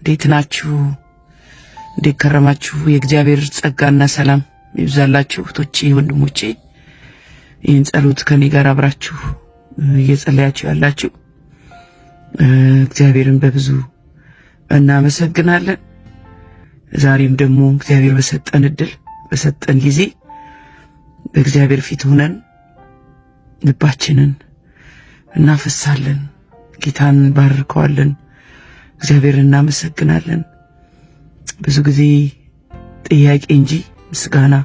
እንዴት ናችሁ? እንዴት ከረማችሁ? የእግዚአብሔር ጸጋና ሰላም ይብዛላችሁ እህቶቼ ወንድሞቼ። ይህን ጸሎት ከኔ ጋር አብራችሁ እየጸለያችሁ ያላችሁ እግዚአብሔርን በብዙ እናመሰግናለን። ዛሬም ደግሞ እግዚአብሔር በሰጠን እድል በሰጠን ጊዜ በእግዚአብሔር ፊት ሆነን ልባችንን እናፈሳለን፣ ጌታን ባርከዋለን፣ እግዚአብሔርን እናመሰግናለን። ብዙ ጊዜ ጥያቄ እንጂ ምስጋና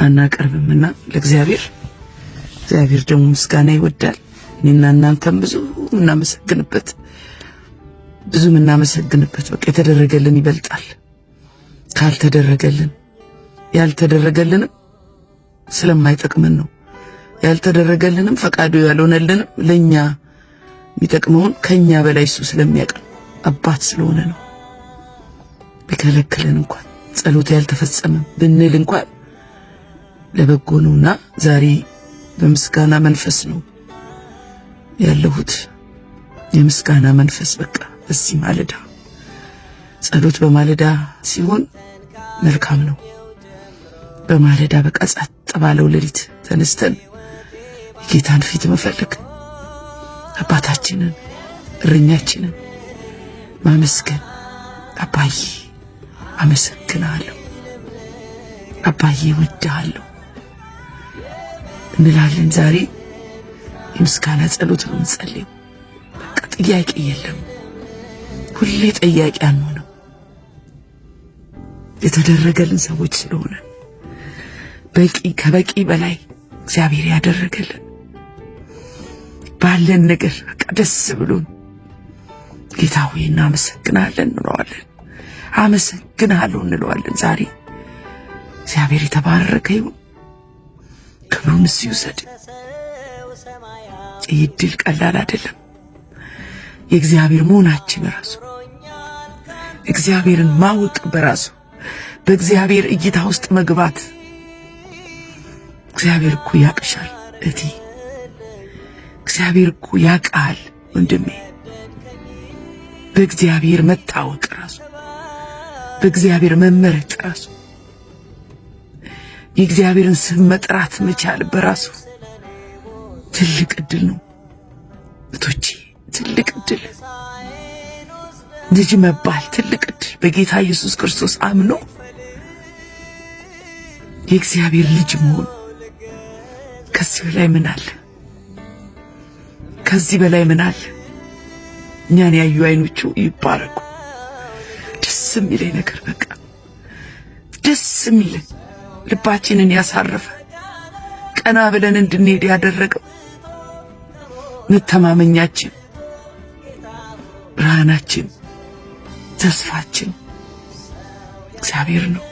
አናቀርብምና ለእግዚአብሔር ደግሞ ምስጋና ይወዳል። እኔና እናንተም ብዙ የምናመሰግንበት በቃ የተደረገልን ይበልጣል ካልተደረገልን። ያልተደረገልንም ስለማይጠቅመን ነው። ያልተደረገልንም ፈቃዱ ያልሆነልንም ለኛ የሚጠቅመውን ከኛ በላይ እሱ ስለሚያውቅ አባት ስለሆነ ነው። ቢከለክለን እንኳን ጸሎት ያልተፈጸመ ብንል እንኳን ለበጎ ነውና ዛሬ በምስጋና መንፈስ ነው ያለሁት። የምስጋና መንፈስ በቃ እዚህ ማለዳ ጸሎት በማለዳ ሲሆን መልካም ነው። በማለዳ በቃ ጸጥ ባለው ሌሊት ተነስተን የጌታን ፊት መፈለግ፣ አባታችንን እረኛችንን ማመስገን። አባዬ አመሰግናለሁ፣ አባዬ እወድሃለሁ እንላለን። ዛሬ የምስጋና ጸሎት ነው እንጸልየው። በቃ ጥያቄ የለም፣ ሁሌ ጠያቂ አንሆንም። የተደረገልን ሰዎች ስለሆነ በቂ ከበቂ በላይ እግዚአብሔር ያደረገልን ባለን ነገር በቃ ደስ ብሎን ጌታ ሆይ እናመሰግናለን እንለዋለን። አመሰግናለሁ እንለዋለን። ዛሬ እግዚአብሔር የተባረከ ይሁን፣ ክብሩን እሱ ይውሰድ። ይህ ድል ቀላል አይደለም። የእግዚአብሔር መሆናችን ራሱ እግዚአብሔርን ማወቅ በራሱ በእግዚአብሔር እይታ ውስጥ መግባት። እግዚአብሔር እኮ ያቅሻል እህቴ፣ እግዚአብሔር እኮ ያቃል ወንድሜ። በእግዚአብሔር መታወቅ ራሱ በእግዚአብሔር መመረጥ ራሱ የእግዚአብሔርን ስም መጥራት መቻል በራሱ ትልቅ እድል ነው እህቶቼ፣ ትልቅ እድል። ልጅ መባል ትልቅ እድል። በጌታ ኢየሱስ ክርስቶስ አምኖ የእግዚአብሔር ልጅ መሆን ከዚህ በላይ ምን አለ? ከዚህ በላይ ምን አለ? እኛን ያዩ አይኖቹ ይባረኩ። ደስ የሚለኝ ነገር በቃ ደስ የሚለኝ ልባችንን ያሳረፈ ቀና ብለን እንድንሄድ ያደረገው መተማመኛችን፣ ብርሃናችን፣ ተስፋችን እግዚአብሔር ነው።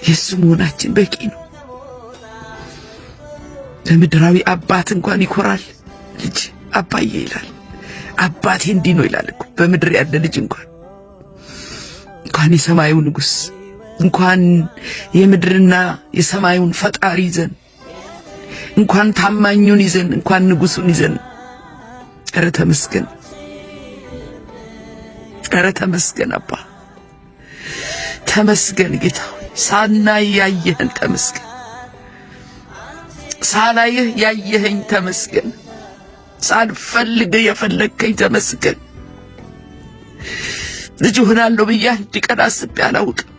የሱ መሆናችን በቂ ነው። ለምድራዊ አባት እንኳን ይኮራል ልጅ አባዬ ይላል። አባቴ እንዲህ ነው ይላል እኮ። በምድር ያለ ልጅ እንኳን የሰማዩ ንጉሥ እንኳን የምድርና የሰማዩን ፈጣሪ ይዘን እንኳን ታማኙን ይዘን እንኳን ንጉሱን ይዘን ኧረ ተመስገን፣ ኧረ ተመስገን አባ ተመስገን ጌታ ሆይ። ሳናይ ያየህን ተመስገን፣ ሳላይህ ያየኸኝ ተመስገን፣ ሳልፈልግ የፈለግከኝ ተመስገን። ልጅ ሆናለሁ ብዬ አንድ ቀን አስቤ አላውቅም።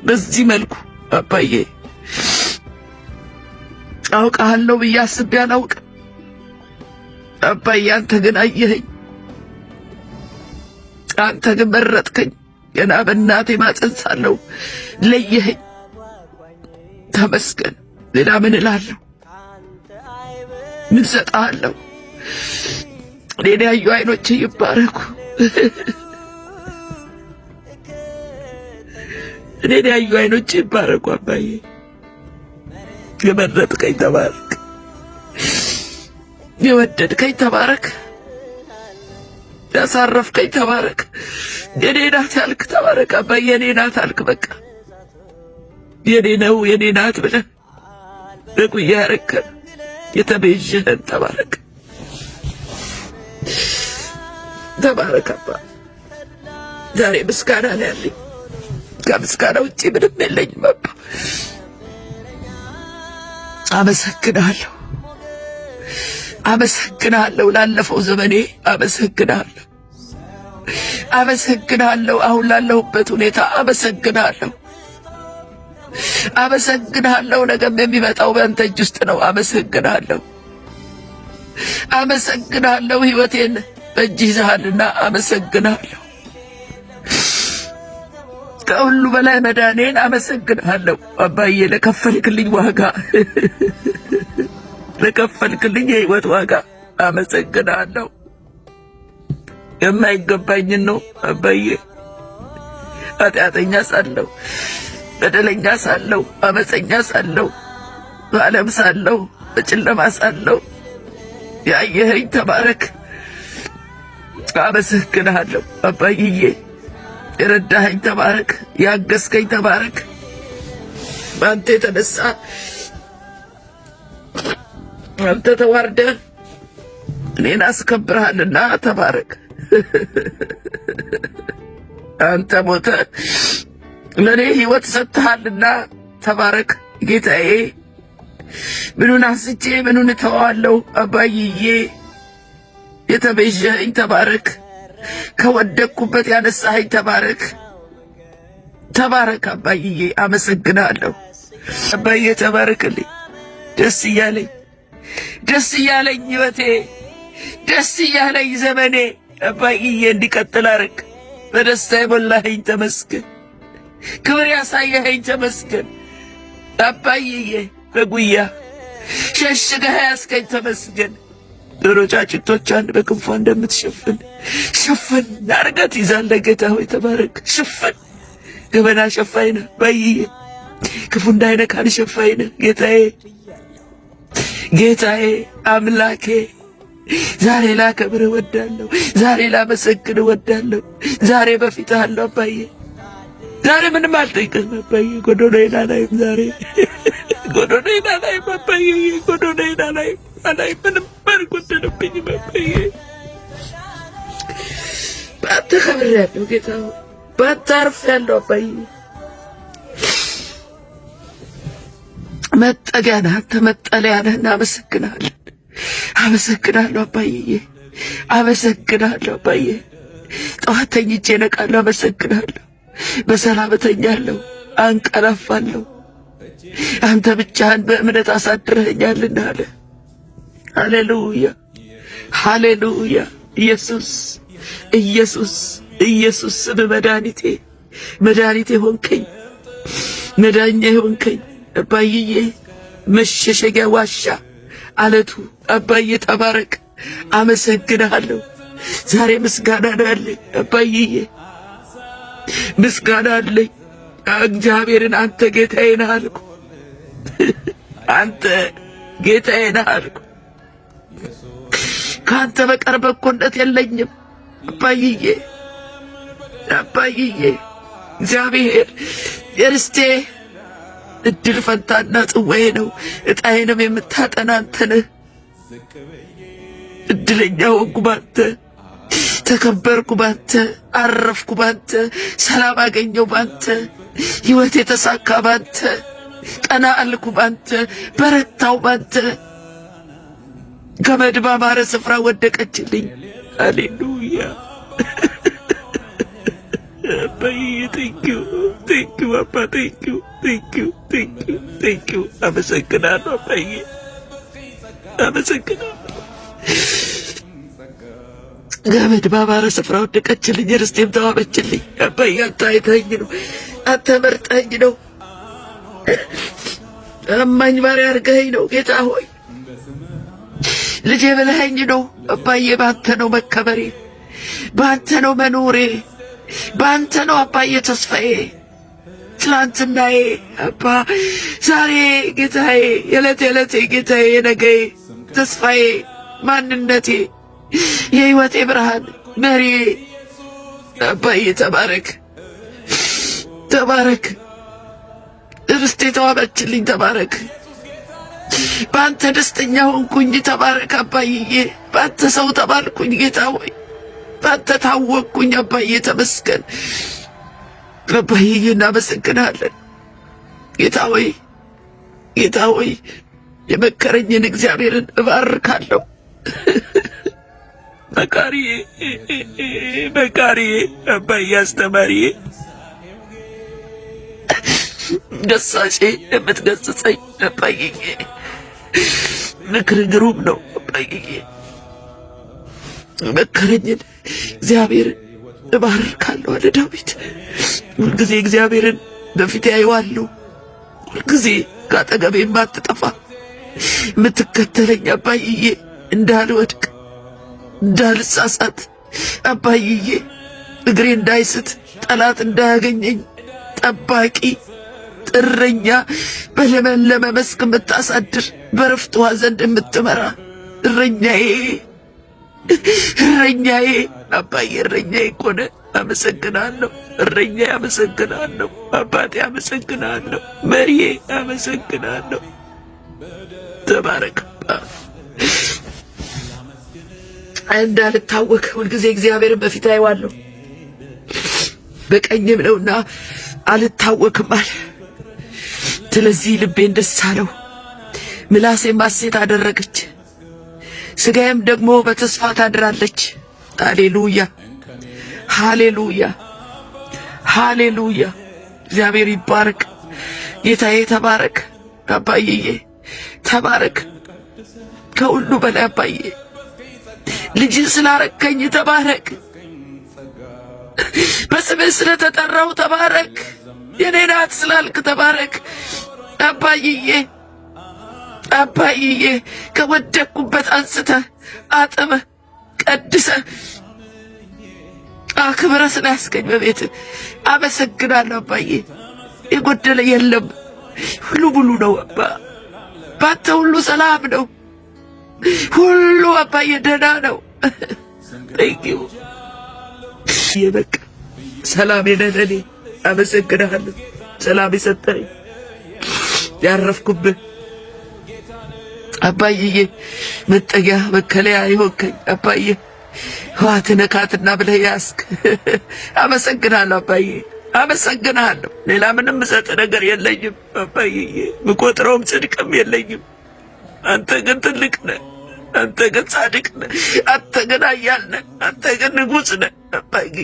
በዚህ መልኩ አባዬ አውቃለሁ ብዬ አስቤ አላውቅም። አባዬ አንተ ግን አየኸኝ፣ አንተ ግን መረጥከኝ። ገና በእናቴ ማፀን ሳለሁ ለየኸኝ። ተመስገን። ሌላ ምን እላለሁ? ምን ሰጣለሁ? እኔን ያዩ አይኖቼ ይባረኩ። እኔን ያዩ አይኖቼ ይባረኩ። አባዬ የመረጥከኝ ተባረክ፣ የወደድከኝ ተባረክ፣ ያሳረፍከኝ ተባረክ። የኔ ናት ያልክ ተባረክ አባዬ። የኔ ናት አልክ በቃ የኔ ነው የኔ ናት ብለህ በጉያ ያረከን የተቤዠህን ተባረክ። ተባረክ አባ። ዛሬ ምስጋና ነው ያለኝ። ከምስጋና ውጪ ምንም የለኝም አባ። አመሰግናለሁ፣ አመሰግናለሁ። ላለፈው ዘመኔ አመሰግናለሁ፣ አመሰግናለሁ። አሁን ላለሁበት ሁኔታ አመሰግናለሁ፣ አመሰግናለሁ። ነገም የሚመጣው በአንተ እጅ ውስጥ ነው። አመሰግናለሁ፣ አመሰግናለሁ። ሕይወቴን በእጅ ይዘሃልና አመሰግናለሁ። ከሁሉ በላይ መዳኔን አመሰግናለሁ አባዬ፣ ለከፈልክልኝ ዋጋ ለከፈልክልኝ የሕይወት ዋጋ አመሰግናለሁ። የማይገባኝን ነው አባዬ። ኃጢአተኛ ሳለሁ፣ በደለኛ ሳለሁ፣ አመፀኛ ሳለሁ፣ በዓለም ሳለሁ፣ በጨለማ ሳለሁ ያየኸኝ ተባረክ። አመሰግናለሁ አባዬ። የረዳኸኝ ተባረክ፣ ያገዝከኝ ተባረክ። በአንተ የተነሳ አንተ ተዋርደህ እኔን አስከብረሃልና ተባረክ። አንተ ሞተ ለእኔ ሕይወት ሰጥተሃልና ተባረክ ጌታዬ። ምኑን አስቼ ምኑን እተዋለሁ አባይዬ። የተቤዠኸኝ ተባረክ። ከወደቅኩበት ያነሳኸኝ ተባረክ። ተባረክ አባይዬ። አመሰግናለሁ አባዬ። ተባረክልኝ። ደስ እያለኝ ደስ እያለኝ ሕይወቴ ደስ እያለኝ ዘመኔ አባይዬ እንዲቀጥል አርግ። በደስታ የሞላኸኝ ተመስገን። ክብር ያሳየኸኝ ተመስገን አባይዬ። በጉያ ሸሽገህ ያስከኝ ተመስገን። ዶሮ ጫጭቶቿን በክንፏ እንደምትሸፍን ሽፍን አርገህ ትይዛለህ ጌታ ሆይ ተባረክ። ሽፍን ገበና ሸፋኝ ነህ አባይዬ። ክፉ እንዳይነካን ሸፋኝ ነህ ጌታዬ። ጌታዬ አምላኬ ዛሬ ላከብርህ እወዳለሁ። ዛሬ ላመሰግንህ እወዳለሁ። ዛሬ በፊትህ አለሁ አባዬ። ዛሬ ምንም አልጠይቅህም አባዬ። ጎዶሎዬን አላይም ዛሬ ጎዶሎዬን አላይም አባዬ። ጎዶሎዬን አላይም ምንም አልጎደለብኝም አባዬ። በአንተ ከብሬያለሁ ጌታ ሆይ፣ በአንተ አርፌያለሁ አባዬ። መጠጊያ ነህ አንተ፣ መጠለያ ነህ። እናመሰግናለን። አመሰግናለሁ አባዬ። አመሰግናለሁ አባዬ። ጠዋት ተኝቼ እነቃለሁ። አመሰግናለሁ። በሰላም እተኛለሁ፣ አንቀላፋለሁ። አንተ ብቻህን በእምነት አሳድረኸኛልና አለ። ሃሌሉያ ሃሌሉያ። ኢየሱስ ኢየሱስ ኢየሱስ ስም መድኃኒቴ መድኃኒቴ ሆንከኝ፣ መዳኛ ሆንከኝ አባዬ። መሸሸጊያ ዋሻ አለቱ አባዬ ተባረክ። አመሰግናለሁ። ዛሬ ምስጋና አለኝ አባዬ፣ ምስጋና አለኝ። እግዚአብሔርን አንተ ጌታዬ ነህ አልኩ። አንተ ጌታዬ ነህ አልኩ። ከአንተ በቀር በጎነት የለኝም አባዬ። አባዬ እግዚአብሔር የርስቴ እድል ፈንታና ጽዋዬ ነው። ዕጣዬንም የምታጠና አንተ ነህ። እድለኛ ሆንኩ ባንተ፣ ተከበርኩ ባንተ፣ አረፍኩ ባንተ፣ ሰላም አገኘው ባንተ፣ ሕይወት የተሳካ ባንተ፣ ቀና አልኩ ባንተ፣ በረታው ባንተ። ገመድ ባማረ ስፍራ ወደቀችልኝ። ሃሌሉያ አባዬ። ቴንኪው ቴንኪው አባ፣ ቴንኪው ቴንኪው ቴንኪው ቴንኪው። አመሰግናለሁ አባዬ፣ አመሰግናለሁ። ገመድ ባማረ ስፍራ ወደቀችልኝ፣ ርስቴም ተዋበችልኝ። አባዬ አንተ አይተኸኝ ነው፣ አንተ መርጠኸኝ ነው፣ አማኝ ባሪያ አድርገኸኝ ነው ጌታ ሆይ። ልጄ ብለኸኝ ነው አባዬ። በአንተ ነው መከበሬ፣ በአንተ ነው መኖሬ፣ በአንተ ነው አባዬ ተስፋዬ። ትላንትናዬ አባ፣ ዛሬ ጌታዬ፣ የዕለት የዕለቴ ጌታዬ፣ የነገዬ ተስፋዬ፣ ማንነቴ፣ የሕይወቴ ብርሃን፣ መሪ አባዬ ተባረክ፣ ተባረክ። ርስቴ ተዋበችልኝ፣ ተባረክ። በአንተ ደስተኛ ሆንኩኝ፣ ተባረክ አባዬ። በአንተ ሰው ተባልኩኝ ጌታ ሆይ፣ ባንተ ታወቅኩኝ አባዬ ተመስገን። አባዬ እናመሰግናለን። ጌታ ሆይ የመከረኝን እግዚአብሔርን እባርካለሁ። መካሪዬ አባዬ አስተማሪዬ ገሳጬ የምትገስጸኝ አባዬ ምክር ግሩም ነው አባዬ። መከረኝን እግዚአብሔርን እባርካለሁ አለ ዳዊት። ሁልጊዜ እግዚአብሔርን በፊቴ አየዋለሁ። ሁልጊዜ ካጠገቤ የማትጠፋ የምትከተለኝ አባዬ፣ እንዳልወድቅ እንዳልሳሳት አባዬ፣ እግሬ እንዳይስት ጠላት እንዳያገኘኝ ጠባቂ ጥረኛ፣ በለመለመ መስክ የምታሳድር በረፍት ውኃ ዘንድ የምትመራ እረኛዬ አባዬ፣ እረኛዬ እኮ ነህ። አመሰግናለሁ እረኛዬ፣ አመሰግናለሁ አባቴ፣ አመሰግናለሁ መሪዬ፣ አመሰግናለሁ። ተባረክ። እንዳልታወክ ሁልጊዜ እግዚአብሔርን በፊት አየዋለሁ፣ በቀኝም ነውና አልታወክም አለ። ስለዚህ ልቤን ደስ አለው፣ ምላሴም ሐሴት አደረገች፣ ሥጋዬም ደግሞ በተስፋ ታድራለች። ሃሌሉያ ሃሌሉያ ሃሌሉያ። እግዚአብሔር ይባረክ። ጌታዬ ተባረክ። አባዬ ተባረክ። ከሁሉ በላይ አባዬ ልጅ ስላረከኝ ተባረክ። በስምህ ስለተጠራው ተባረክ። የኔ ናት ስላልክ ተባረክ አባዬ ከወደቅኩበት አንስተህ አጥበህ ቀድሰህ አክብረህ ስላስገኝ በቤት አመሰግናለሁ አባዬ። የጎደለ የለም፣ ሁሉ ሙሉ ነው አባ። ባንተ ሁሉ ሰላም ነው፣ ሁሉ አባዬ ደህና ነው። ቴንኪው በቃ ሰላም የነነኔ አመሰግናለሁ። ሰላም የሰጠኝ ያረፍኩብህ አባዬ፣ መጠጊያ መከለያ የሆንከኝ አባዬ፣ ህዋትነ ካትና ብለህ ያስክ አመሰግናለሁ አባዬ፣ አመሰግናለሁ። ሌላ ምንም ሰጥ ነገር የለኝም አባዬ፣ ምቆጥረውም ጽድቅም የለኝም። አንተ ግን ትልቅ ነህ፣ አንተ ግን ጻድቅ ነህ፣ አንተ ግን ኃያል ነህ፣ አንተ ግን ንጉሥ ነህ አባዬ።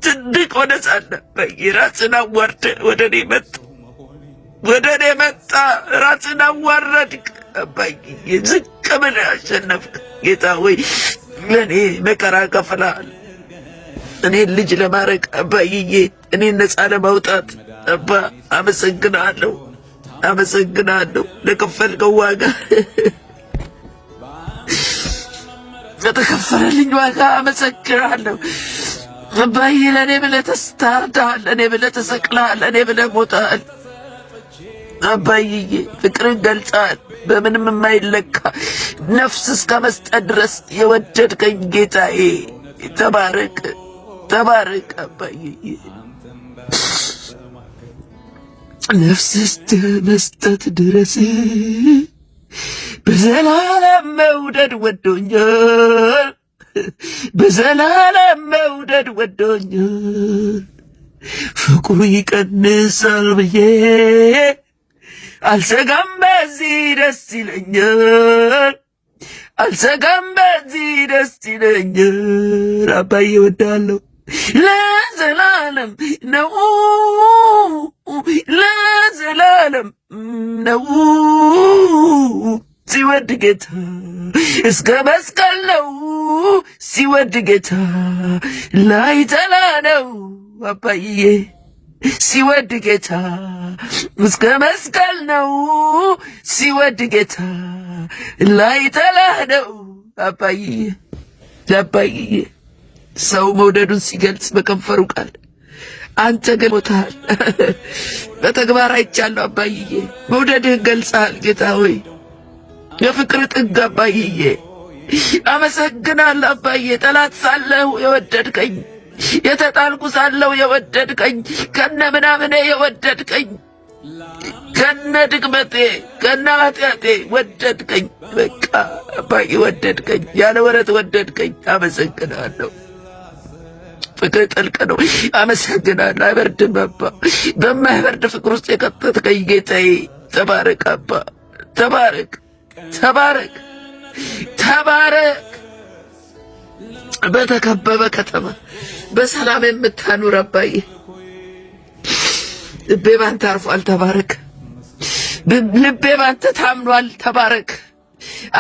ትልቅ ሆነ ሳለ አባዬ ራስን አዋርደህ ወደ እኔ መጣ፣ ራስን አዋረድክ አባዬ። ዝቅ ብለህ አሸነፍክ ጌታ ሆይ። ለእኔ መከራ ከፍለሃል፣ እኔን ልጅ ለማድረግ አባዬ፣ እኔን ነፃ ለማውጣት አባ አመሰግናለሁ፣ አመሰግናለሁ ለከፈልከው ዋጋ፣ ለተከፈለልኝ ዋጋ አመሰግናለሁ አባዬ። ለእኔ ብለህ ተስታርደሃል፣ ለእኔ ብለህ ተሰቅለሃል፣ ለእኔ ብለህ ሞተሃል አባዬ። ፍቅርን ገልጸሃል በምንም የማይለካ ነፍስ እስከ መስጠት ድረስ የወደድከኝ ጌታዬ፣ ተባረክ ተባረክ አባዬ። ነፍስ እስከ መስጠት ድረስ በዘላለም መውደድ ወዶኛል፣ በዘላለም መውደድ ወዶኛል። ፍቅሩ ይቀንሳል ብዬ አልሰጋም፣ በዚህ ደስ ይለኛል፣ አልሰጋም፣ በዚህ ደስ ይለኛል። አባዬ እወዳለሁ። ለዘላለም ነው፣ ለዘላለም ነው ሲወድ ጌታ፣ እስከ መስቀል ነው ሲወድ ጌታ፣ ላይጠላ ነው አባዬ ሲወድ ጌታ፣ እስከ መስቀል ነው ሲወድ ጌታ፣ ላይጠላ ነው አባዬ አባዬ። ሰው መውደዱን ሲገልጽ በከንፈሩ ቃል፣ አንተ ግን ሞተሃል። በተግባር አይቻለሁ አባዬ፣ መውደድህን ገልጸሃል ጌታ ሆይ። የፍቅር ጥግ አባዬ አመሰግናለሁ አባዬ። ጠላት ሳለሁ የወደድከኝ፣ የተጣልኩ ሳለሁ የወደድከኝ፣ ከነ ምናምኔ የወደድከኝ፣ ከነ ድግመቴ ከነ ኃጢአቴ ወደድከኝ። በቃ አባዬ ወደድከኝ፣ ያለ ወረት ወደድከኝ። አመሰግናለሁ ፍቅር ጥልቅ ነው። አመሰግናለሁ። አይበርድም አባ። በማይበርድ ፍቅር ውስጥ የከተትከኝ ጌታዬ ተባረክ አባ። ተባረክ ተባረክ ተባረክ። በተከበበ ከተማ በሰላም የምታኑር አባዬ ልቤ ባንተ አርፏል። ተባረክ። ልቤ ባንተ ታምኗል። ተባረክ።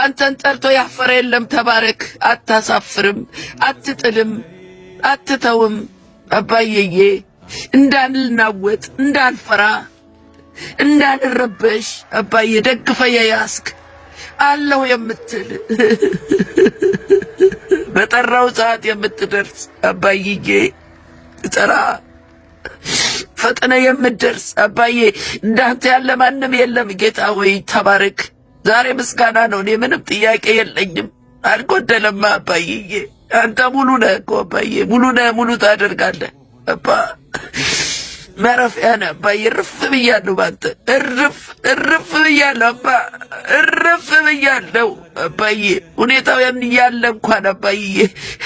አንተን ጠርቶ ያፈረ የለም። ተባረክ። አታሳፍርም፣ አትጥልም፣ አትተውም አባዬዬ። እንዳንናወጥ፣ እንዳንፈራ፣ እንዳንረበሽ አባዬ ደግፈ የያዝክ አለሁ የምትል በጠራው ሰዓት የምትደርስ አባዬዬ ጠራ ፈጥነ የምትደርስ አባዬ እንዳንተ ያለ ማንም የለም። ጌታ ሆይ ተባረክ። ዛሬ ምስጋና ነው። እኔ ምንም ጥያቄ የለኝም። አልጎደለም አባዬዬ። አንተ ሙሉ ነህ እኮ አባዬ። ሙሉ ነህ፣ ሙሉ ታደርጋለህ አባ። ማረፊያ ነህ አባዬ። እርፍ ብያለሁ ባንተ። እርፍ ብያለሁ አባ። እርፍ ብያለሁ አባዬ። ሁኔታው ያለ እንኳን አባዬ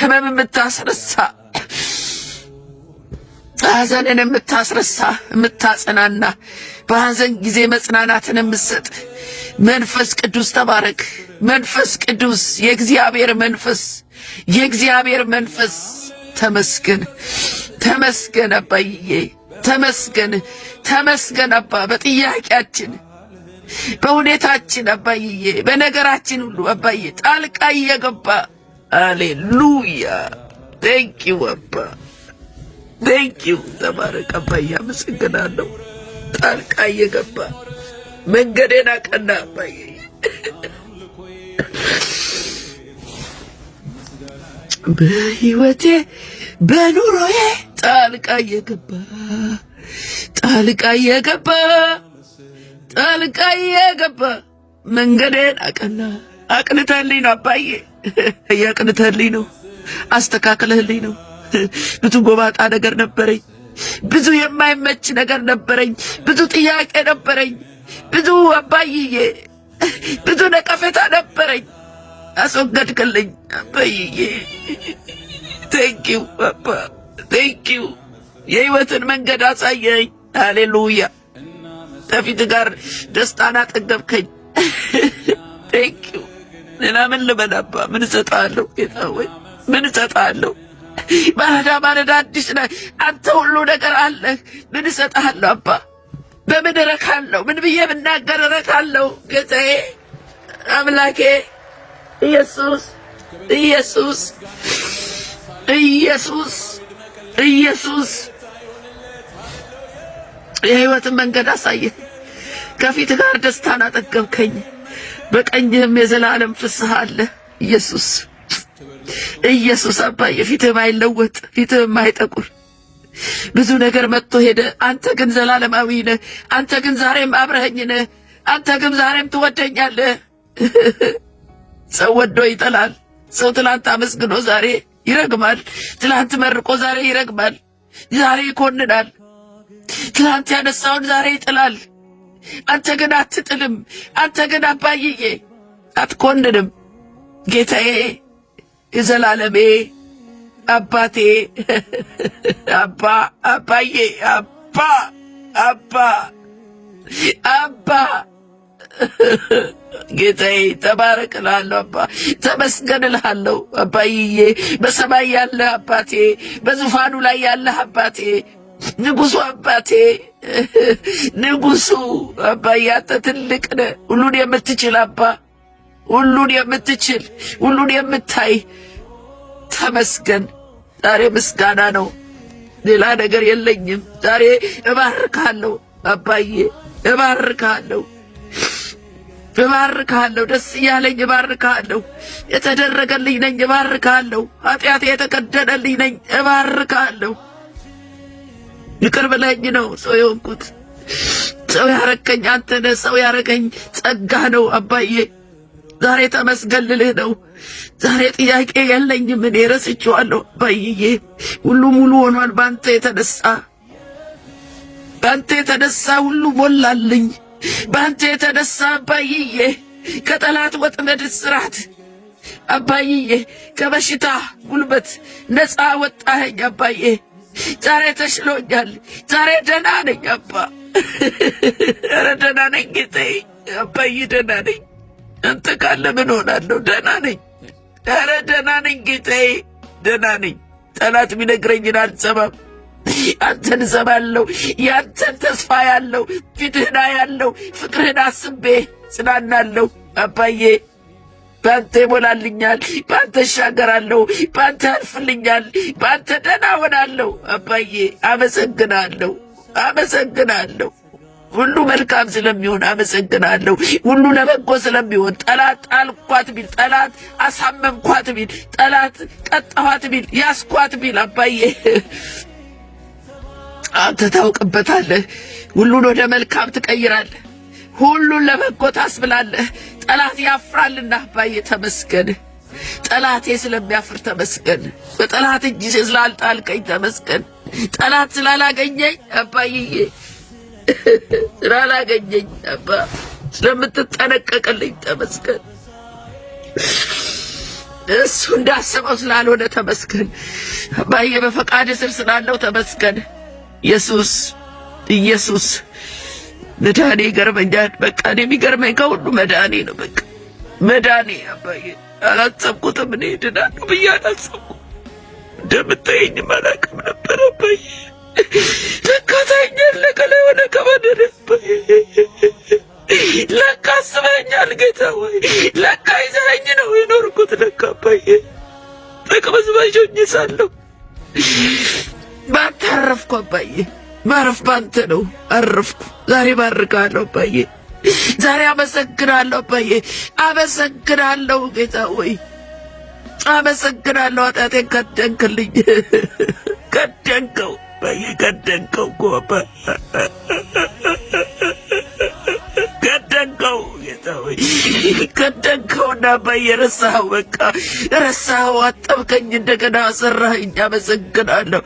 ህመም የምታስረሳ ሐዘንን የምታስረሳ የምታጸናና በሐዘን ጊዜ መጽናናትን የምትሰጥ መንፈስ ቅዱስ ተባረክ። መንፈስ ቅዱስ የእግዚአብሔር መንፈስ ተመስገን። ተመስገን አባዬ። ተመስገን አባ። በጥያቄያችን በሁኔታችን አባዬ በነገራችን ሁሉ አባዬ ጣልቃ እየገባ ሃሌሉያ። ቴንኪው አባ ቴንኪው። ተባረክ አባዬ። አመሰግናለሁ። ጣልቃ እየገባ መንገዴን አቀና አባዬ። በህይወቴ በኑሮዬ ጣልቃ እየገባ መንገዴን አቀና። አቅንተህልኝ ነው አባዬ። እያቅንተህልኝ ነው። አስተካክለህልኝ ነው። ብዙ ጎባጣ ነገር ነበረኝ። ብዙ የማይመች ነገር ነበረኝ። ብዙ ጥያቄ ነበረኝ። ብዙ አባዬ ብዙ ነቀፌታ ነበረኝ። አስወገድክልኝ አባዬ። ቴንኪው አባ ቴንኪው። የህይወትን መንገድ አሳየኝ። ሃሌሉያ። ከፊት ጋር ደስታን አጠገብከኝ። ቴንኪው። ሌላ ምን ልበል አባ? ምን እሰጥሃለሁ ጌታ ሆይ? ምን እሰጥሃለሁ? ማለዳ አዲስ ነህ አንተ። ሁሉ ነገር አለህ። ምን እሰጥሃለሁ አባ? በምን እረካለሁ? ምን ብዬ ብናገር እረካለሁ? ጌታዬ አምላኬ ኢየሱስ ኢየሱስ ኢየሱስ ኢየሱስ። የህይወትን መንገድ አሳየህ። ከፊት ጋር ደስታን አጠገብከኝ። በቀኝህም የዘላለም ፍስሐ አለ። ኢየሱስ አባዬ፣ ፊትህ ማይለወጥ፣ ፊትህ ማይጠቁር ብዙ ነገር መጥቶ ሄደ። አንተ ግን ዘላለማዊ ነህ። አንተ ግን ዛሬም አብረኸኝ ነህ። አንተ ግን ዛሬም ትወደኛለህ። ሰው ወዶ ይጠላል። ሰው ትላንት አመስግኖ ዛሬ ይረግማል። ትላንት መርቆ ዛሬ ይረግማል። ዛሬ ይኮንናል። ትላንት ያነሳውን ዛሬ ይጥላል። አንተ ግን አትጥልም። አንተ ግን አባዬ አትኮንንም። ጌታዬ የዘላለሜ አባቴ አባዬ አባ ጌታዬ ተባረክ እልሃለሁ አባ። ተመስገን እልሃለሁ አባዬ። በሰማይ ያለህ አባቴ፣ በዙፋኑ ላይ ያለህ አባቴ፣ ንጉሱ አባቴ፣ ንጉሱ አባዬ አንተ ትልቅ ነህ። ሁሉን የምትችል አባ፣ ሁሉን የምትችል፣ ሁሉን የምታይ ተመስገን። ዛሬ ምስጋና ነው፣ ሌላ ነገር የለኝም። ዛሬ እባርካለሁ አባዬ፣ እባርካለሁ፣ ደስ እያለኝ እባርካለሁ። የተደረገልኝ ነኝ፣ እባርካለሁ። ኃጢአቴ የተከደነልኝ ነኝ፣ እባርካለሁ። ይቅር ብለኝ ነው ሰው የሆንኩት። ሰው ያረከኝ አንተ ነህ። ሰው ያረከኝ ጸጋ ነው አባዬ። ዛሬ ተመስገን ልልህ ነው። ዛሬ ጥያቄ የለኝም። እኔ ረስቼዋለሁ አባዬ። ሁሉ ሙሉ ሆኗል ባንተ የተነሳ። ባንተ የተነሳ ሁሉ ሞላልኝ። ባንተ የተነሳ አባዬ ከጠላት ወጥመድ እስራት አባዬ ከበሽታ ጉልበት ነፃ ወጣኸኝ አባዬ። ዛሬ ተሽሎኛል። ዛሬ ደህና ነኝ አባ። ኧረ ደህና ነኝ ጌታዬ። አባዬ ደህና ነኝ። አንተ ካለ ምን ሆናለሁ? ደህና ነኝ። ኧረ ደህና ነኝ ጌታዬ፣ ደህና ነኝ። ጠላት ቢነግረኝን አልሰማም። አንተን እሰማለሁ። ያንተን ተስፋ ያለው ፊትህና ያለው ፍቅርህን አስቤ ጽናናለሁ አባዬ። በአንተ ይሞላልኛል፣ በአንተ እሻገራለሁ፣ በአንተ አልፍልኛል፣ በአንተ ደህና ሆናለሁ አባዬ። አመሰግናለሁ፣ አመሰግናለሁ። ሁሉ መልካም ስለሚሆን አመሰግናለሁ። ሁሉ ለበጎ ስለሚሆን ጠላት ጣልኳት ቢል፣ ጠላት አሳመምኳት ቢል፣ ጠላት ቀጣኋት ቢል፣ ያስኳት ቢል አባዬ አንተ ታውቅበታለህ። ሁሉን ወደ መልካም ትቀይራለህ። ሁሉን ለበጎ ታስብላለህ። ጠላት ያፍራልና አባዬ ተመስገን። ጠላቴ ስለሚያፍር ተመስገን። በጠላት እጅ ስላልጣልከኝ ተመስገን። ጠላት ስላላገኘኝ አባዬ ስላላገኘኝ አባ ስለምትጠነቀቅልኝ ተመስገን። እሱ እንዳሰበው ስላልሆነ ተመስገን አባዬ። በፈቃድ ስር ስላለው ተመስገን። ኢየሱስ ኢየሱስ መድኃኔ ይገርመኛል። በቃ እኔ የሚገርመኝ ከሁሉ መድኃኔ ነው። በቃ መድኃኔ አባዬ አላሰብኩትም። እኔ ድናለሁ ብዬ አላሰብኩም። እንደምታየኝም አላውቅም ነበር አባዬ። ለካ ታየኛለህ ከላይ ሆነ ከማደር አባዬ። ለካ አስበኸኛል ጌታ ወይ። ለካ ይዘኸኝ ነው የኖርኩት። ለካ አባዬ ተቅበዝባዥ ሆኜ ሳለሁ ባንተ አረፍኩ አባዬ። ማረፍ ባንተ ነው። አረፍኩ። ዛሬ ባርካለሁ አባዬ። ዛሬ አመሰግናለሁ አባዬ። አመሰግናለሁ ጌታ ሆይ አመሰግናለሁ። ኃጢአቴን ከደንክልኝ። ከደንከው አባዬ፣ ከደንከው እኮ አባ፣ ከደንከው ጌታ ሆይ ከደንከውና አባዬ ረሳኸው። በቃ ረሳኸው። አጠብከኝ፣ እንደገና አሰራኸኝ። አመሰግናለሁ።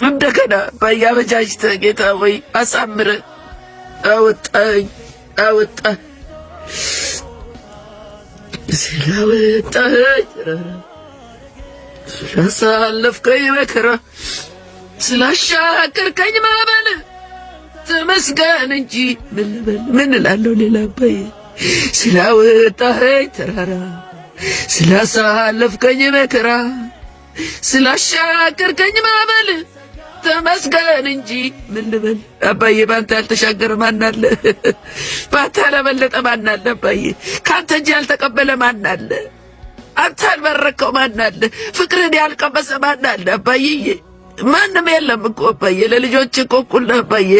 እንደገና አባዬ አበጃጅተህ ጌታ ሆይ አሳምረህ አወጣኝ። አወጣህ ስላወጣኸኝ ስላሳለፍከኝ መከራ ስላሻገርከኝ ማዕበል ተመስገን እንጂ ምን እላለሁ ሌላ አባዬ። ስላወጣኸኝ ተራራ ስላሳለፍከኝ መከራ ስላሻገርከኝ ማዕበል ተመስገን እንጂ ምን ልበል አባዬ። ባንተ ያልተሻገረ ማን አለ? ባንተ ያለበለጠ ማን አለ አባዬ? ካንተ እንጂ ያልተቀበለ ማን አለ? አንተ ያልበረከው ማን አለ? ፍቅርን ያልቀመሰ ማን አለ አባዬ? ማንም የለም እኮ አባዬ። ለልጆች እኮ እኩል ነህ አባዬ።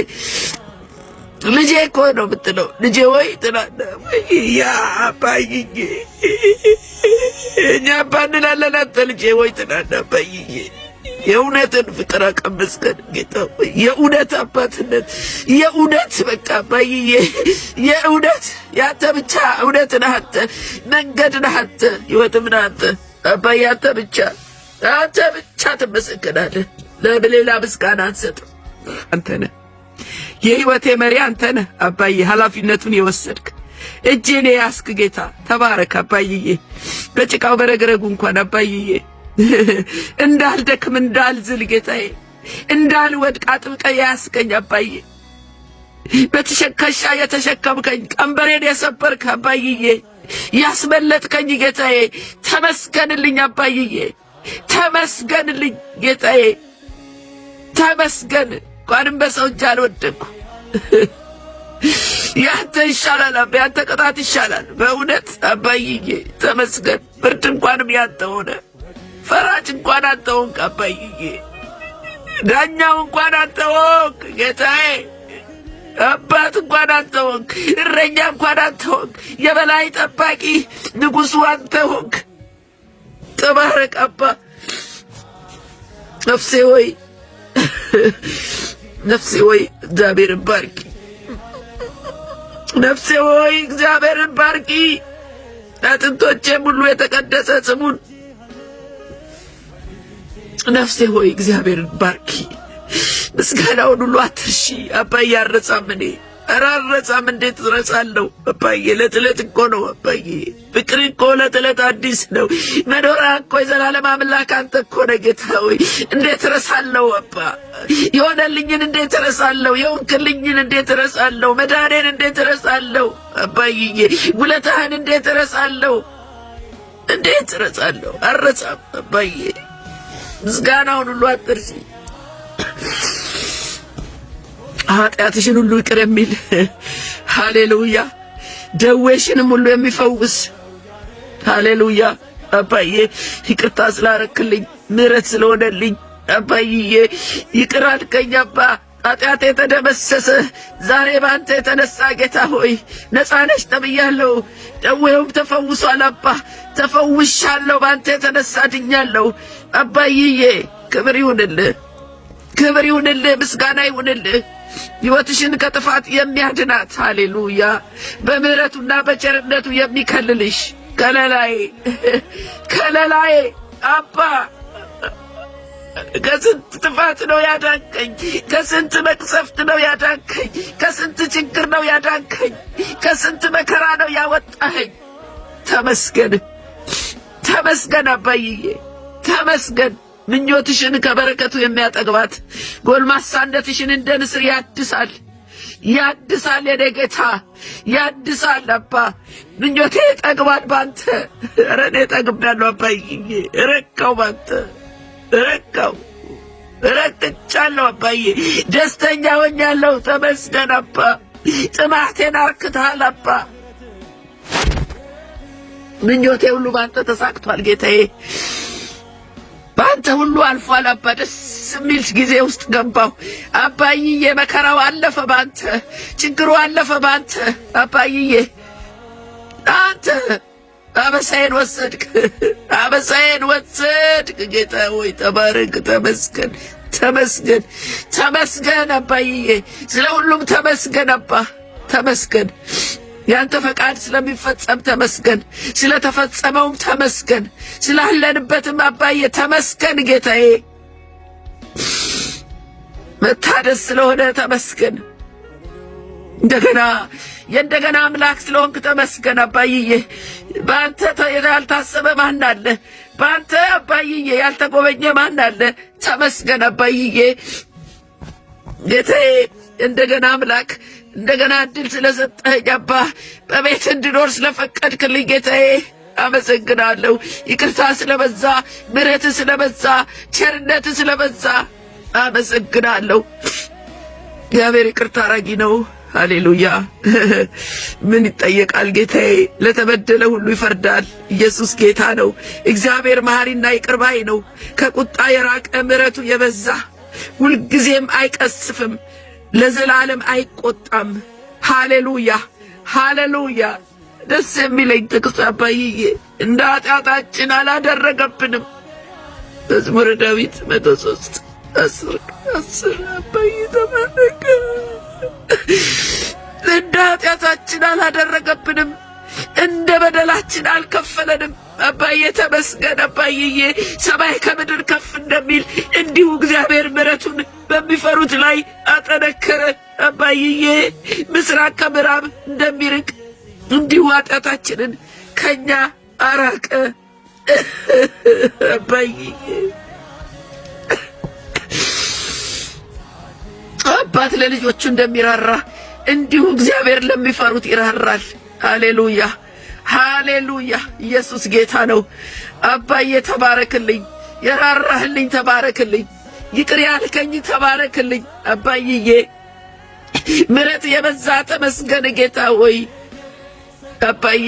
ልጄ እኮ ነው የምትለው። ልጄ ወይ ትላለህ ወይ? ያ አባዬ እኛ አባ እንላለን፣ አንተ ልጄ ወይ ትላለህ አባዬ። የእውነትን ፍቅር አቀመስከን ጌታ ሆይ። የእውነት አባትነት፣ የእውነት በቃ አባዬ፣ የእውነት ያንተ ብቻ እውነት ነህ አንተ፣ መንገድ ነህ አንተ፣ ሕይወትም ነህ አንተ አባዬ። አንተ ብቻ ትመሰገናለህ። ለሌላ ምስጋና አንሰጥም። አንተ ነህ የሕይወቴ መሪ፣ አንተ ነህ አባዬ። ኃላፊነቱን የወሰድክ እጄን የያዝክ ጌታ ተባረክ አባዬ። በጭቃው በረግረጉ እንኳን አባዬ እንዳልደክም እንዳልዝል ጌታዬ፣ እንዳልወድቅ አጥብቀህ የያዝከኝ አባዬ። በትከሻ የተሸከምከኝ ቀንበሬን የሰበርክ አባዬ፣ ያስመለጥከኝ ጌታዬ ተመስገንልኝ አባዬ። ተመስገንልኝ ጌታዬ ተመስገን። እንኳንም በሰው እጅ አልወደቅኩ። ያንተ ይሻላል አባ፣ ያንተ ቅጣት ይሻላል በእውነት አባዬ ተመስገን። ፍርድ እንኳንም ያንተ ሆነ። ፈራጅ እንኳን አንተ ሆንክ አባዬ። ዳኛው እንኳን አንተ ሆንክ ጌታዬ። አባት እንኳን አንተ ሆንክ። እረኛ እንኳን አንተ ሆንክ። የበላይ ጠባቂ ንጉሡ አንተ ሆንክ። ተባረክ አባ። ነፍሴ ሆይ ነፍሴ ሆይ እግዚአብሔርን ባርኪ። ነፍሴ ሆይ እግዚአብሔርን ባርኪ። አጥንቶቼም ሁሉ የተቀደሰ ስሙን። ነፍሴ ሆይ እግዚአብሔርን ባርኪ። ምስጋናውን ሁሉ አትርሺ አባዬ። አልረሳም እኔ አራረሳም እንዴት እረሳለሁ አባዬ? ለጥለት እኮ ነው አባዬ። ፍቅር እኮ ለጥለት አዲስ ነው። መኖሪያ እኮ የዘላለም አምላክ አንተ እኮ ነህ ጌታ ሆይ። እንዴት እረሳለሁ አባ? የሆነልኝን እንዴት እረሳለሁ? የሆንክልኝን እንዴት እረሳለሁ? መዳኔን እንዴት እረሳለሁ አባዬ? ውለታህን እንዴት እረሳለሁ? እንዴት እረሳለሁ? አረሳም አባዬ። ምስጋናውን ሁሉ አትርሺ። ኃጢአትሽን ሁሉ ይቅር የሚል ሃሌሉያ፣ ደዌሽንም ሁሉ የሚፈውስ ሃሌሉያ። አባዬ ይቅርታ ስላረክልኝ፣ ምሕረት ስለሆነልኝ አባዬ ይቅር አልከኝ አባ። ኃጢአቴ ተደመሰሰ ዛሬ ባንተ የተነሳ ጌታ ሆይ ነፃ ነሽ ተብያለሁ። ደዌውም ተፈውሷል አባ፣ ተፈውሻለሁ። ባንተ የተነሳ ድኛለሁ አባዬ። ክብር ይሁንልህ፣ ክብር ይሁንልህ፣ ምስጋና ይሁንልህ። ሕይወትሽን ከጥፋት የሚያድናት ሃሌሉያ፣ በምህረቱና በቸርነቱ የሚከልልሽ ከለላዬ፣ ከለላዬ አባ። ከስንት ጥፋት ነው ያዳንከኝ፣ ከስንት መቅሰፍት ነው ያዳንከኝ፣ ከስንት ችግር ነው ያዳንከኝ፣ ከስንት መከራ ነው ያወጣኸኝ። ተመስገን፣ ተመስገን አባዬ፣ ተመስገን። ምኞትሽን ከበረከቱ የሚያጠግባት ጎልማሳነትሽን እንደ ንስር ያድሳል፣ ያድሳል። የኔ ጌታ ያድሳል አባ። ምኞቴ ጠግቧል ባንተ። ኧረ እኔ ጠግቤያለሁ አባዬ። ረካው ባንተ፣ ረካው፣ ረክቻለሁ አባዬ። ደስተኛ ሆኛለሁ። ተመስገን አባ። ጥማቴን አርክተሃል አባ። ምኞቴ ሁሉ ባንተ ተሳክቷል ጌታዬ። ባንተ ሁሉ አልፏል አባ። ደስ የሚል ጊዜ ውስጥ ገባሁ አባዬ። መከራው አለፈ ባንተ፣ ችግሩ አለፈ ባንተ አባዬ። አንተ አበሳዬን ወሰድክ፣ አበሳዬን ወሰድክ ጌታ ሆይ ተባረክ። ተመስገን፣ ተመስገን፣ ተመስገን አባዬ። ስለ ሁሉም ተመስገን አባ፣ ተመስገን። ያንተ ፈቃድ ስለሚፈጸም ተመስገን፣ ስለተፈጸመውም ተመስገን፣ ስላለንበትም አባዬ ተመስገን ጌታዬ። መታደስ ስለሆነ ተመስገን። እንደገና የእንደገና አምላክ ስለሆንክ ተመስገን አባዬ። በአንተ ያልታሰበ ማን አለ? በአንተ አባዬ ያልተጎበኘ ማን አለ? ተመስገን አባዬ ጌታዬ። እንደገና አምላክ እንደገና እድል ስለሰጠኸኝ አባ፣ በቤት እንድኖር ስለፈቀድክልኝ ጌታዬ አመሰግናለሁ። ይቅርታ ስለበዛ፣ ምሕረት ስለበዛ፣ ቸርነት ስለበዛ አመሰግናለሁ። እግዚአብሔር ይቅርታ አራጊ ነው። ሃሌሉያ። ምን ይጠየቃል ጌታዬ? ለተበደለ ሁሉ ይፈርዳል። ኢየሱስ ጌታ ነው። እግዚአብሔር መሐሪና ይቅር ባይ ነው። ከቁጣ የራቀ ምሕረቱ የበዛ ሁልጊዜም አይቀስፍም፣ ለዘላለም አይቆጣም። ሃሌሉያ፣ ሃሌሉያ። ደስ የሚለኝ ጥቅስ አባዬ እንደ ኃጢአታችን አላደረገብንም። መዝሙረ ዳዊት 103:10 አባዬ ተባረከ። እንደ ኃጢአታችን አላደረገብንም፣ እንደ በደላችን አልከፈለንም። አባዬ ተመስገን አባዬ። ሰማይ ከምድር ከፍ እንደሚል እንዲሁ እግዚአብሔር ምሕረቱን በሚፈሩት ላይ አጠነከረ አባዬ። ምስራቅ ከምዕራብ እንደሚርቅ እንዲሁ ኃጢአታችንን ከኛ አራቀ አባዬ። አባት ለልጆቹ እንደሚራራ እንዲሁ እግዚአብሔር ለሚፈሩት ይራራል። ሃሌሉያ፣ ሃሌሉያ። ኢየሱስ ጌታ ነው። አባዬ ተባረክልኝ። የራራህልኝ ተባረክልኝ። ይቅር ያልከኝ ተባረክልኝ አባዬ። ምሕረት የበዛ ተመስገን ጌታ ሆይ አባዬ።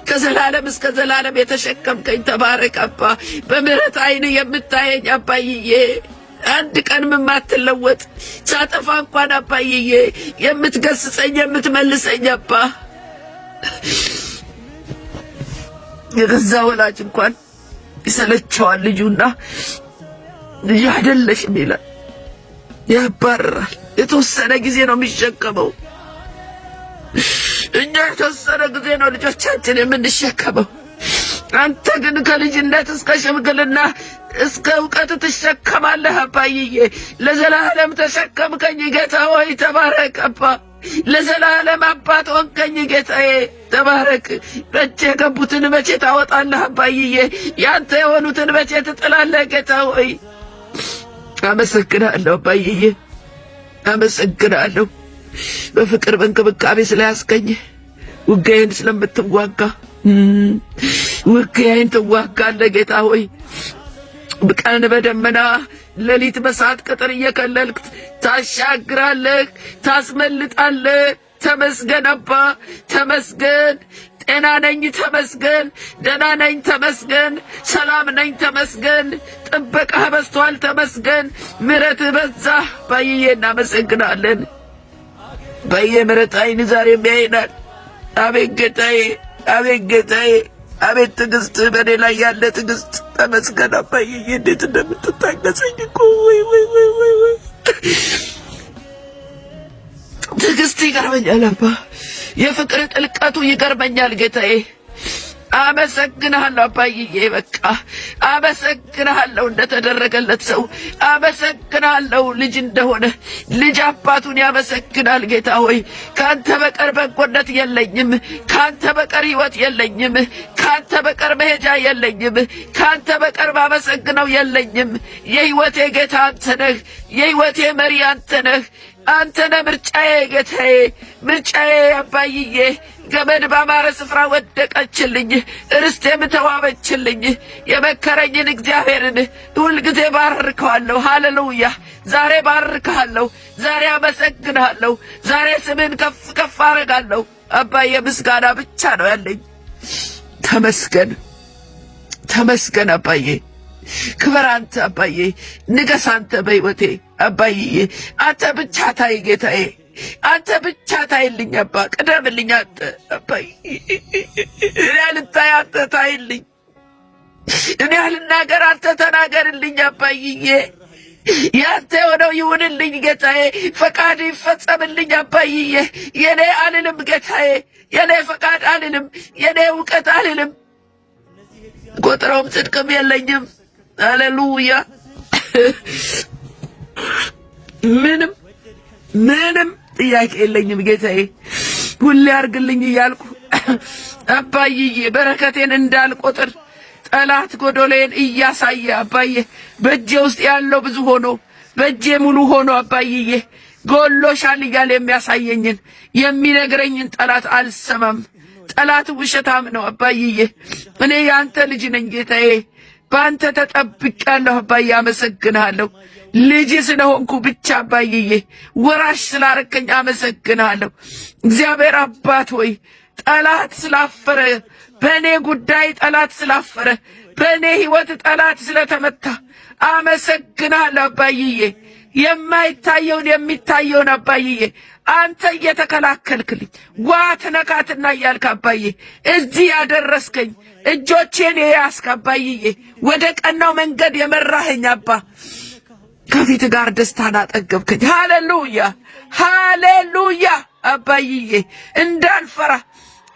ከዘላለም እስከ ዘላለም የተሸከምከኝ ተባረክ አባ። በምሕረት ዓይን የምታየኝ አባዬ፣ አንድ ቀን የማትለወጥ ሳጠፋ እንኳን አባዬ የምትገስጸኝ የምትመልሰኝ አባ። የገዛ ወላጅ እንኳን ይሰለቸዋል ልጁና ልጅ አይደለሽም ይላል፣ ያባርራል። የተወሰነ ጊዜ ነው የሚሸከመው። እኛ የተወሰነ ጊዜ ነው ልጆቻችን የምንሸከመው። አንተ ግን ከልጅነት እስከ ሽምግልና እስከ እውቀት ትሸከማለህ አባዬ። ለዘላለም ተሸከምከኝ ጌታ ሆይ ተባረክ አባ። ለዘላለም አባት ሆንከኝ ጌታዬ ተባረክ። በእጄ የገቡትን መቼ ታወጣለህ አባዬ? ያንተ የሆኑትን መቼ ትጥላለህ ጌታ ሆይ? አመሰግናለሁ አባዬ፣ አመሰግናለሁ በፍቅር በእንክብካቤ ስለያዝከኝ፣ ውጋዬን ስለምትዋጋ ውጋዬን ትዋጋለህ ጌታ ሆይ። ቀን በደመና ሌሊት በሰዓት ቅጥር እየከለልክ ታሻግራለህ፣ ታስመልጣለህ። ተመስገን አባ ተመስገን። ጤና ነኝ ተመስገን፣ ደህና ነኝ ተመስገን፣ ሰላም ነኝ ተመስገን፣ ጥበቃህ በዝቷል ተመስገን፣ ምሕረትህ በዛ። ባይዬ እናመሰግናለን። በየምሕረት ዓይን ዛሬም ያየናል። አቤት ጌታዬ፣ አቤት ጌታዬ፣ አቤት ትዕግስትህ በኔ ላይ ያለ ትዕግስት ተመስገን አባዬ። እንዴት እንደምትታገሰኝ እኮ ወይ ወይ ወይ ወይ ወይ ትዕግስት ይገርመኛል አባ። የፍቅር ጥልቀቱ ይገርመኛል ጌታዬ። አመሰግናለሁ አባዬ። በቃ አመሰግናለሁ እንደተደረገለት ሰው አመሰግናለሁ። ልጅ እንደሆነ ልጅ አባቱን ያመሰግናል ጌታ ሆይ። ካንተ በቀር በጎነት የለኝም፣ ካንተ በቀር ሕይወት የለኝም፣ ካንተ በቀር መሄጃ የለኝም፣ ካንተ በቀር ማመሰግነው የለኝም። የሕይወቴ ጌታ አንተ ነህ፣ የሕይወቴ መሪ አንተ ነህ። አንተ ነህ ምርጫዬ ጌታዬ፣ ምርጫዬ አባይዬ። ገመድ ባማረ ስፍራ ወደቀችልኝ፣ ርስቴም ተዋበችልኝ። የመከረኝን እግዚአብሔርን ሁልጊዜ ባርከዋለሁ። ሃሌሉያ። ዛሬ ባርካለሁ፣ ዛሬ አመሰግናለሁ፣ ዛሬ ስምን ከፍ ከፍ አረጋለሁ። አባዬ ምስጋና ብቻ ነው ያለኝ። ተመስገን ተመስገን አባዬ። ክብር አንተ አባዬ፣ ንገስ አንተ በሕይወቴ አባዬ። አንተ ብቻ ታይ ጌታዬ፣ አንተ ብቻ ታይልኝ አባ። ቅደምልኝ አንተ አባዬ። እኔ አልታይ አንተ ታይልኝ፣ እኔ አልናገር አንተ ተናገርልኝ አባዬ። ያንተ የሆነው ይሁንልኝ ጌታዬ፣ ፈቃድ ይፈጸምልኝ አባዬ። የኔ አልልም ጌታዬ፣ የኔ ፈቃድ አልልም፣ የኔ እውቀት አልልም፣ ቆጥረውም ጽድቅም የለኝም። ሃሌሉያ። ምንም ጥያቄ የለኝም ጌታዬ። ሁሌ አርግልኝ እያልኩ አባዬ በረከቴን እንዳልቆጥር ጠላት ጎዶሌን እያሳየ አባዬ፣ በእጄ ውስጥ ያለው ብዙ ሆኖ በእጄ ሙሉ ሆኖ አባዬ ጎሎሻል እያለ የሚያሳየኝን የሚነግረኝን ጠላት አልሰማም። ጠላት ውሸታም ነው አባዬ። እኔ ያንተ ልጅ ነኝ ጌታዬ፣ በአንተ ተጠብቄያለሁ አባዬ። አመሰግንሃለሁ ልጅ ስለሆንኩ ብቻ አባዬ፣ ወራሽ ስላረከኝ አመሰግንሃለሁ። እግዚአብሔር አባት ሆይ ጠላት ስላፈረ፣ በእኔ ጉዳይ ጠላት ስላፈረ፣ በእኔ ሕይወት ጠላት ስለተመታ አመሰግንሃለሁ አባዬ። የማይታየውን የሚታየውን አባዬ አንተ እየተከላከልክልኝ ዋት ነካትና እያልክ አባዬ እዚህ ያደረስከኝ፣ እጆቼን የያዝክ አባዬ፣ ወደ ቀናው መንገድ የመራኸኝ አባ፣ ከፊት ጋር ደስታን አጠገብከኝ። ሃሌሉያ ሃሌሉያ አባዬ። እንዳልፈራ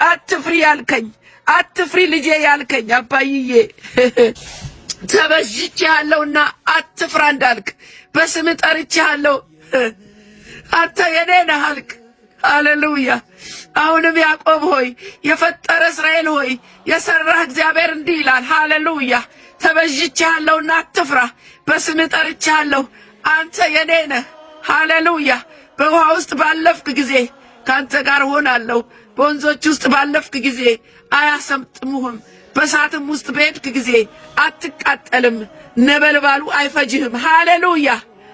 አትፍሪ ያልከኝ፣ አትፍሪ ልጄ ያልከኝ አባዬ፣ ተበጅቼሃለሁና አትፍራ እንዳልክ በስም ጠርቼሃለሁ። አንተ የኔ ነህ አልክ። ሃሌሉያ። አሁንም ያዕቆብ ሆይ የፈጠረ እስራኤል ሆይ የሰራህ እግዚአብሔር እንዲህ ይላል። ሃሌሉያ። ተበጅቼሃለሁና አትፍራ፣ በስም ጠርቼሃለሁ። አንተ የኔ ነህ። ሃሌሉያ። በውሃ ውስጥ ባለፍክ ጊዜ ከአንተ ጋር ሆናለሁ። በወንዞች ውስጥ ባለፍክ ጊዜ አያሰምጥሙህም። በእሳትም ውስጥ በሄድክ ጊዜ አትቃጠልም፣ ነበልባሉ አይፈጅህም። ሃሌሉያ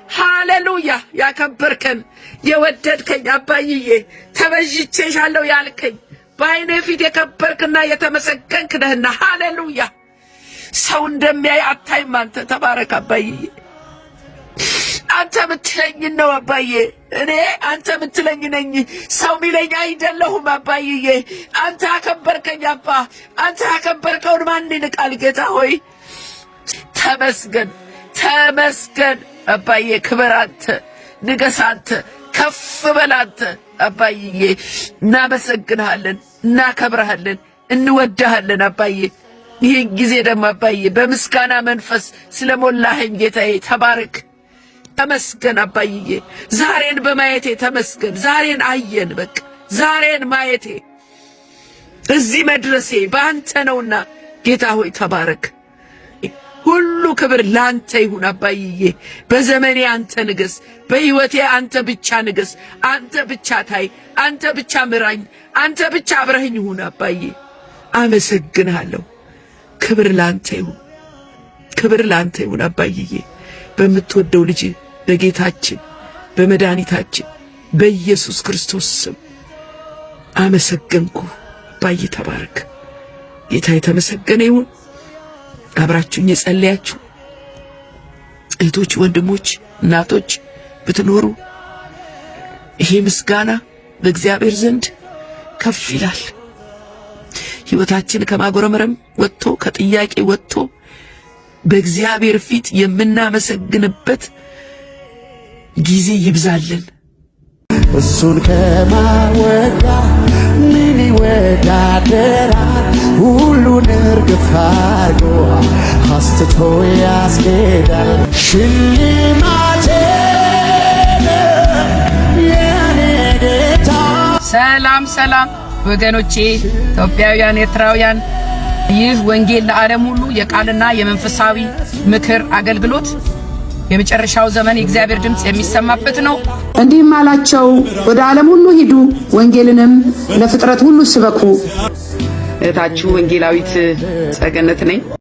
ሃሌሉያ። ያከበርከን የወደድከኝ አባዬ፣ ተበጅቼሻለሁ ያልከኝ በዓይኔ ፊት የከበርክና የተመሰገንክ ነህና ሃሌሉያ። ሰው እንደሚያይ አታይም አንተ። ተባረክ አባዬ። አንተ ምትለኝ ነው አባዬ። እኔ አንተ ምትለኝ ነኝ፣ ሰው ሚለኝ አይደለሁም አባዬ። አንተ አከበርከኝ አባ። አንተ አከበርከውን ማን ይንቃል? ጌታ ሆይ ተመስገን ተመስገን አባዬ። ክብር አንተ፣ ንገስ አንተ፣ ከፍ በል አንተ አባዬ። እናመሰግንሃለን፣ እናከብረሃለን፣ እንወድሃለን አባዬ። ይህን ጊዜ ደግሞ አባዬ በምስጋና መንፈስ ስለሞላኸኝ ጌታዬ ተባረክ። ተመስገን አባዬ። ዛሬን በማየቴ ተመስገን። ዛሬን አየን። በቃ ዛሬን ማየቴ እዚህ መድረሴ በአንተ ነውና ጌታ ሆይ ተባረክ። ሁሉ ክብር ላንተ ይሁን አባዬ። በዘመኔ አንተ ንገስ፣ በሕይወቴ አንተ ብቻ ንገስ። አንተ ብቻ ታይ፣ አንተ ብቻ ምራኝ፣ አንተ ብቻ አብረኸኝ ይሁን አባዬ። አመሰግንሃለሁ። ክብር ላንተ ይሁን፣ ክብር ላንተ ይሁን አባዬ። በምትወደው ልጅ በጌታችን በመድኃኒታችን በኢየሱስ ክርስቶስ ስም አመሰገንኩ። አባዬ ተባረክ። ጌታ የተመሰገነ ይሁን። አብራችሁኝ የጸለያችሁ እህቶች፣ ወንድሞች፣ እናቶች ብትኖሩ ይሄ ምስጋና በእግዚአብሔር ዘንድ ከፍ ይላል። ሕይወታችን ከማጉረምረም ወጥቶ ከጥያቄ ወጥቶ በእግዚአብሔር ፊት የምናመሰግንበት ጊዜ ይብዛልን። እሱን ከማወዳ ምን ይወዳደራል? ሁሉን እርግፍ አድርጎ አስትቶ ያስኬዳል። ሽልማቴ የኔ ጌታ። ሰላም ሰላም ወገኖቼ፣ ኢትዮጵያውያን፣ ኤርትራውያን፣ ይህ ወንጌል ለዓለም ሁሉ የቃልና የመንፈሳዊ ምክር አገልግሎት የመጨረሻው ዘመን የእግዚአብሔር ድምጽ የሚሰማበት ነው። እንዲህም አላቸው፣ ወደ ዓለም ሁሉ ሂዱ፣ ወንጌልንም ለፍጥረት ሁሉ ስበኩ። እህታችሁ ወንጌላዊት ጸገነት ነኝ።